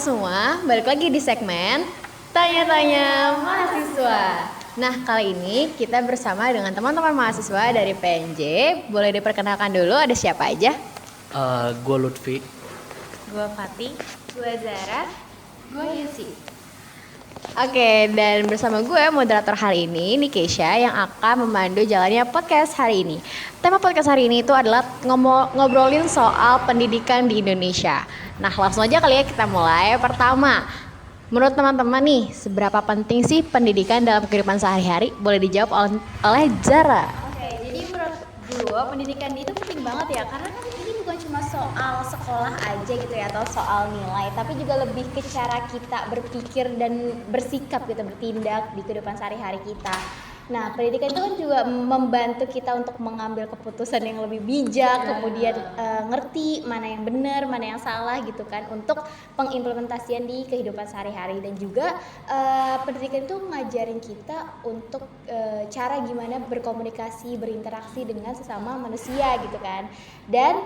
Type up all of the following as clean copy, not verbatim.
semua, balik lagi di segmen Tanya-Tanya Mahasiswa. Nah, kali ini kita bersama dengan teman-teman mahasiswa dari PNJ. Boleh diperkenalkan dulu, ada siapa aja? Gue Lutfi. Gue Fatih. Gue Zara. Gue Yusi. Oke, dan bersama gue moderator hari ini Keisha yang akan memandu jalannya podcast hari ini. Tema podcast hari ini itu adalah ngobrolin soal pendidikan di Indonesia. Nah, langsung aja kali ya kita mulai. Pertama, menurut teman-teman nih, seberapa penting sih pendidikan dalam kehidupan sehari-hari? Boleh dijawab oleh Zara. Oke, jadi menurut gue pendidikan itu penting banget ya, karena kan ini bukan cuma soal sekolah aja gitu ya, atau soal nilai, tapi juga lebih ke cara kita berpikir dan bersikap gitu, bertindak di kehidupan sehari-hari kita. Nah, pendidikan itu kan juga membantu kita untuk mengambil keputusan yang lebih bijak, kemudian ngerti mana yang benar, mana yang salah gitu kan, untuk pengimplementasian di kehidupan sehari-hari. Dan juga pendidikan itu ngajarin kita untuk cara gimana berkomunikasi, berinteraksi dengan sesama manusia gitu kan. Dan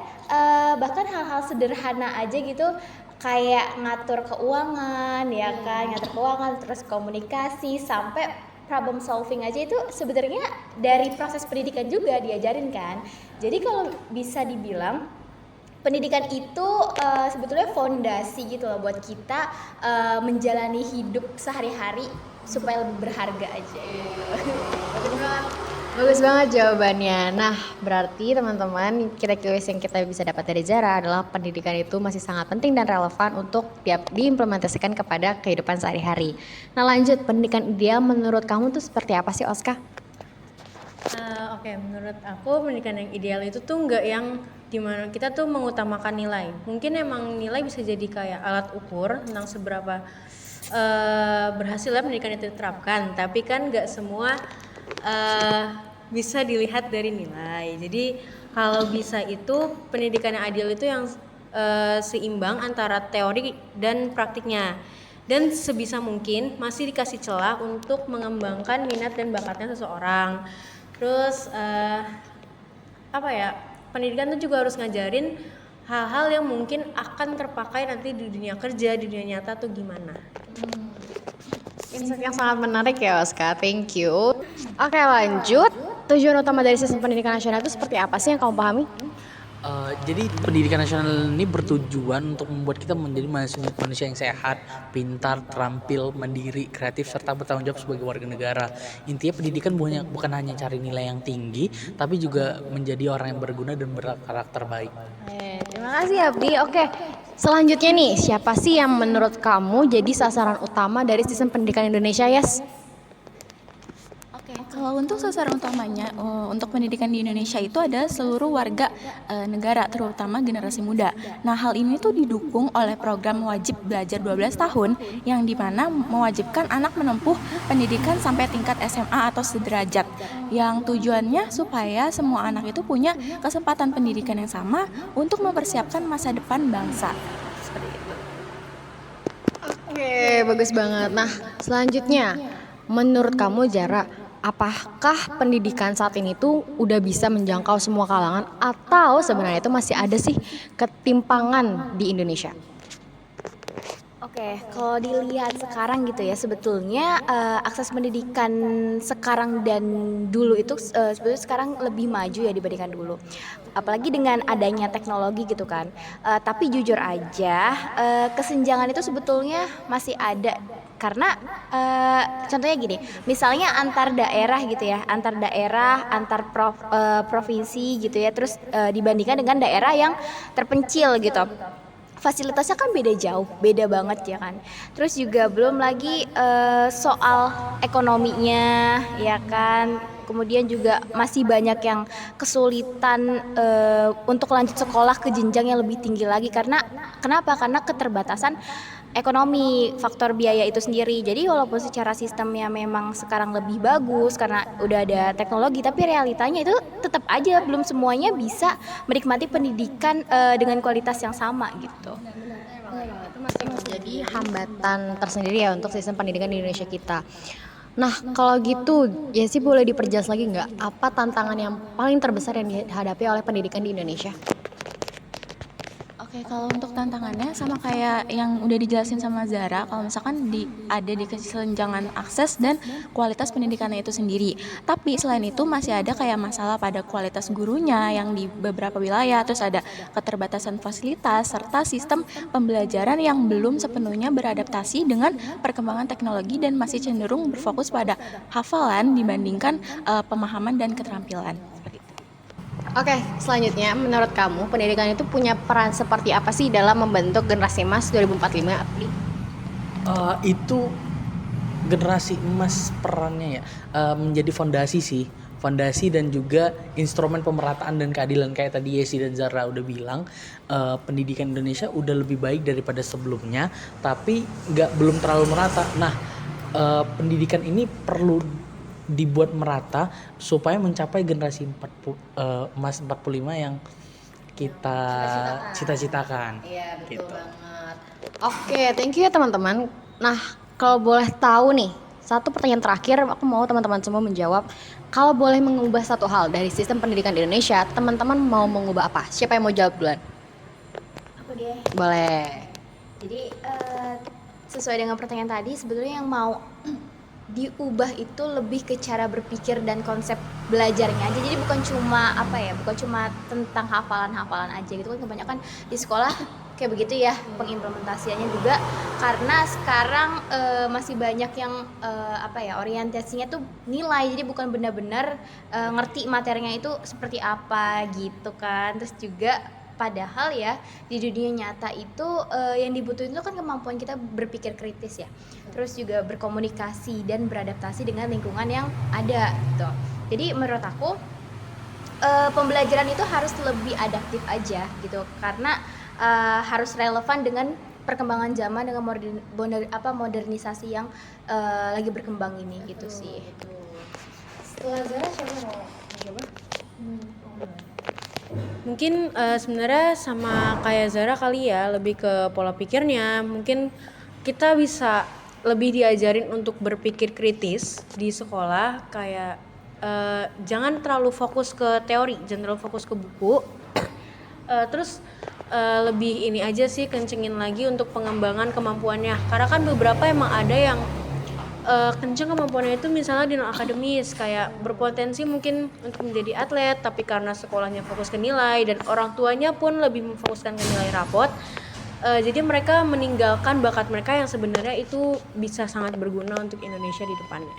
bahkan hal-hal sederhana aja gitu, kayak ngatur keuangan ya kan, ngatur keuangan, terus komunikasi sampai problem solving aja itu sebenarnya dari proses pendidikan juga diajarin kan. Jadi kalau bisa dibilang pendidikan itu sebetulnya fondasi gitu loh buat kita menjalani hidup sehari-hari supaya lebih berharga aja. Bagus banget jawabannya. Nah, berarti teman-teman, kira-kira yang kita bisa dapat dari Zara adalah pendidikan itu masih sangat penting dan relevan untuk diimplementasikan kepada kehidupan sehari-hari. Nah, lanjut, pendidikan ideal menurut kamu tuh seperti apa sih, Oska? Oke, menurut aku pendidikan yang ideal itu tuh nggak yang dimana kita tuh mengutamakan nilai. Mungkin emang nilai bisa jadi kayak alat ukur tentang seberapa berhasilnya pendidikan itu diterapkan, tapi kan nggak semua bisa dilihat dari nilai. Jadi kalau bisa itu pendidikan yang adil itu yang seimbang antara teori dan praktiknya, dan sebisa mungkin masih dikasih celah untuk mengembangkan minat dan bakatnya seseorang. Terus pendidikan itu juga harus ngajarin hal-hal yang mungkin akan terpakai nanti di dunia kerja, di dunia nyata tuh gimana. Insight yang sangat menarik ya, Oska. Thank you. Oke, lanjut. Tujuan utama dari sistem pendidikan nasional itu seperti apa sih yang kamu pahami? Jadi pendidikan nasional ini bertujuan untuk membuat kita menjadi manusia yang sehat, pintar, terampil, mandiri, kreatif, serta bertanggung jawab sebagai warga negara. Intinya pendidikan bukan hanya cari nilai yang tinggi, tapi juga menjadi orang yang berguna dan berkarakter baik. Terima kasih Abdi. Oke, selanjutnya nih, siapa sih yang menurut kamu jadi sasaran utama dari sistem pendidikan Indonesia, Yes? Kalau untuk sasaran utamanya untuk pendidikan di Indonesia itu ada seluruh warga negara, terutama generasi muda. Nah, hal ini tuh didukung oleh program wajib belajar 12 tahun yang dimana mewajibkan anak menempuh pendidikan sampai tingkat SMA atau sederajat, yang tujuannya supaya semua anak itu punya kesempatan pendidikan yang sama untuk mempersiapkan masa depan bangsa. Seperti itu. Oke, bagus banget. Nah, selanjutnya, menurut kamu Zara, apakah pendidikan saat ini tuh udah bisa menjangkau semua kalangan atau sebenarnya itu masih ada sih ketimpangan di Indonesia? Oke, kalau dilihat sekarang gitu ya, sebetulnya akses pendidikan sekarang dan dulu itu sebetulnya sekarang lebih maju ya dibandingkan dulu. Apalagi dengan adanya teknologi gitu kan. Tapi jujur aja, kesenjangan itu sebetulnya masih ada. Karena contohnya gini, misalnya antar daerah gitu ya, antar provinsi gitu ya, terus dibandingkan dengan daerah yang terpencil gitu, fasilitasnya kan beda jauh, beda banget ya kan. Terus juga belum lagi soal ekonominya ya kan. Kemudian juga masih banyak yang kesulitan untuk lanjut sekolah ke jenjang yang lebih tinggi lagi. Kenapa? Karena keterbatasan ekonomi, faktor biaya itu sendiri. Jadi walaupun secara sistemnya memang sekarang lebih bagus karena udah ada teknologi, tapi realitanya itu tetap aja belum semuanya bisa menikmati pendidikan dengan kualitas yang sama gitu. Itu masih menjadi hambatan tersendiri ya untuk sistem pendidikan di Indonesia kita. Nah, kalau gitu, ya sih boleh diperjelas lagi nggak apa tantangan yang paling terbesar yang dihadapi oleh pendidikan di Indonesia? Oke, Oke, kalau untuk tantangannya sama kayak yang udah dijelasin sama Zara, kalau misalkan ada di kesenjangan akses dan kualitas pendidikannya itu sendiri. Tapi selain itu masih ada kayak masalah pada kualitas gurunya yang di beberapa wilayah, terus ada keterbatasan fasilitas serta sistem pembelajaran yang belum sepenuhnya beradaptasi dengan perkembangan teknologi dan masih cenderung berfokus pada hafalan dibandingkan pemahaman dan keterampilan. Seperti itu. Oke, selanjutnya menurut kamu pendidikan itu punya peran seperti apa sih dalam membentuk generasi emas 2045? Itu generasi emas perannya ya menjadi fondasi dan juga instrumen pemerataan dan keadilan. Kayak tadi Yesi dan Zara udah bilang, pendidikan Indonesia udah lebih baik daripada sebelumnya, tapi belum terlalu merata. Nah, pendidikan ini perlu dibuat merata supaya mencapai generasi emas 45 yang kita cita-citakan. Iya, betul gitu. banget. Oke, thank you ya teman-teman. Nah, kalau boleh tahu nih, satu pertanyaan terakhir, aku mau teman-teman semua menjawab. Kalau boleh mengubah satu hal dari sistem pendidikan di Indonesia, teman-teman mau mengubah apa? Siapa yang mau jawab duluan? Aku deh. Boleh. Jadi sesuai dengan pertanyaan tadi, sebetulnya yang mau diubah itu lebih ke cara berpikir dan konsep belajarnya aja. Jadi bukan cuma tentang hafalan-hafalan aja gitu kan, kebanyakan di sekolah kayak begitu ya pengimplementasiannya juga, karena sekarang masih banyak yang orientasinya tuh nilai, jadi bukan benar-benar ngerti materinya itu seperti apa gitu kan. Terus juga padahal ya di dunia nyata itu yang dibutuhin itu kan kemampuan kita berpikir kritis ya, terus juga berkomunikasi dan beradaptasi dengan lingkungan yang ada gitu. Jadi menurut aku pembelajaran itu harus lebih adaptif aja gitu, karena harus relevan dengan perkembangan zaman, dengan modernisasi yang lagi berkembang ini gitu sih. Setelah Zara siapa mau mencoba? Mungkin sebenarnya sama kayak Zara kali ya, lebih ke pola pikirnya. Mungkin kita bisa lebih diajarin untuk berpikir kritis di sekolah, kayak jangan terlalu fokus ke teori, jangan terlalu fokus ke buku. Terus lebih ini aja sih, kencengin lagi untuk pengembangan kemampuannya, karena kan beberapa emang ada yang kenceng kemampuannya itu misalnya di non akademis, kayak berpotensi mungkin untuk menjadi atlet, tapi karena sekolahnya fokus ke nilai dan orang tuanya pun lebih memfokuskan ke nilai rapot, jadi mereka meninggalkan bakat mereka yang sebenarnya itu bisa sangat berguna untuk Indonesia di depannya.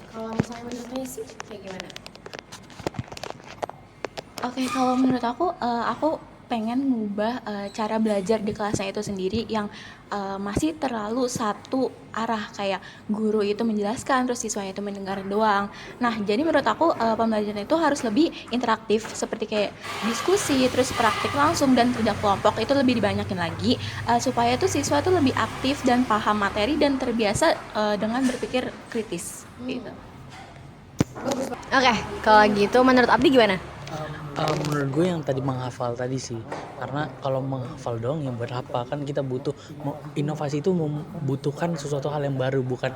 Kalau misalnya menurutnya sih kayak gimana? Oke, kalau menurut aku pengen ngubah cara belajar di kelasnya itu sendiri yang masih terlalu satu arah, kayak guru itu menjelaskan terus siswanya itu mendengar doang. Nah, jadi menurut aku pembelajaran itu harus lebih interaktif, seperti kayak diskusi, terus praktik langsung dan kerja kelompok itu lebih dibanyakin lagi, supaya tuh siswa tuh lebih aktif dan paham materi dan terbiasa dengan berpikir kritis gitu. Oke, kalau gitu menurut Abdi gimana? Menurut gue yang tadi menghafal tadi sih, karena kalau menghafal doang yang buat apa, kan kita butuh inovasi itu membutuhkan sesuatu hal yang baru, bukan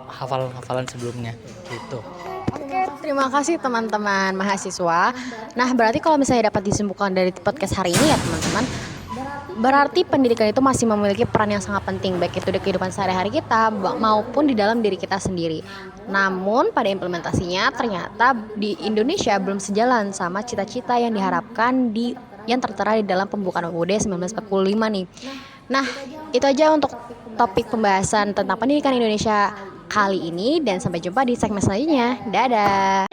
hafalan-hafalan sebelumnya gitu. Oke, terima kasih teman-teman mahasiswa. Nah, berarti kalau misalnya dapat disimpulkan dari podcast hari ini ya teman-teman, berarti pendidikan itu masih memiliki peran yang sangat penting, baik itu di kehidupan sehari-hari kita maupun di dalam diri kita sendiri. Namun pada implementasinya ternyata di Indonesia belum sejalan sama cita-cita yang diharapkan yang tertera di dalam Pembukaan UUD 1945 nih. Nah, itu aja untuk topik pembahasan tentang pendidikan Indonesia kali ini, dan sampai jumpa di segmen selanjutnya. Dadah.